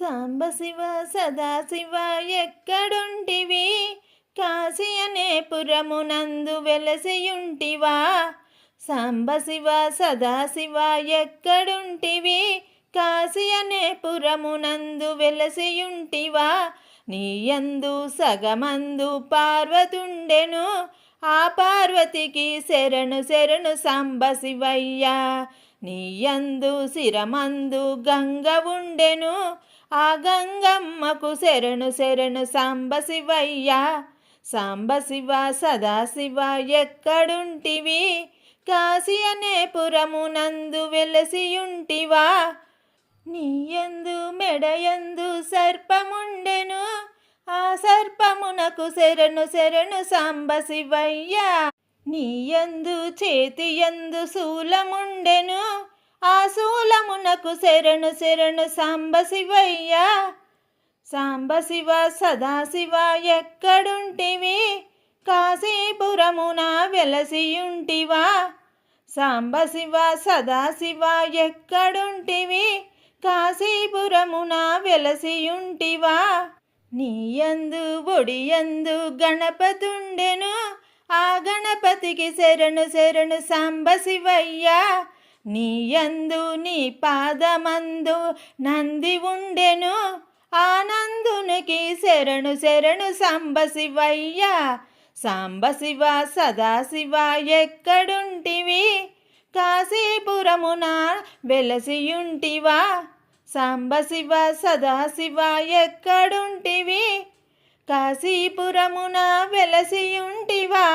సాంబశివ సదాశివ ఎక్కడుంటివి? కాశీ అనే పురమునందు వెలసియుంటివా? సాంబశివ సదాశివ ఎక్కడుంటివి? కాశీ అనే పురమునందు వెలసియుంటివా? నీయందు సగమందు పార్వతుండెను, ఆ పార్వతికి శరణు శరణు సాంబశివయ్యా. నీయందు శిరమందు గంగ ఉండెను, ఆ గంగమ్మకు శరణు శరణు సాంబశివయ్యా. సాంబశివ సదాశివ ఎక్కడుంటివి? కాశీ అనే పురమునందు వెలసియుంటివా? నీయందు మెడయందు సర్పముండెను, ఆ సర్పమునకు శరణు శరణు సాంబశివయ్యా. నీయందు చేతియందు శూలముండెను, ఆ శూలమునకు శరణు శరణు సాంబశివయ్యా. సాంబశివ సదాశివ ఎక్కడుంటివి? కాశీపురమున వెలసియుంటివా? సాంబశివ సదాశివ ఎక్కడుంటివి? కాశీపురమున వెలసియుంటివా? నీయందు ఒడియందు గణపతుండెను, ఆ గణపతికి శరణు శరణు సాంబశివయ్యా. నీయందు నీ పాదమందు నంది ఉండెను, ఆ నందునికి శరణు శరణు సాంబశివయ్యా. సాంబశివ సదాశివ ఎక్కడుంటివి? కాశీపురమున వెలసియుంటివా? సాంబశివ సదాశివ ఎక్కడుంటివి? కాశీపురమున వెలసియుంటివా?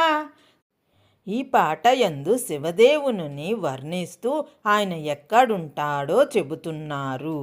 ఈ పాట యందు శివదేవుని వర్ణిస్తూ ఆయన ఎక్కడుంటాడో చెబుతున్నారు.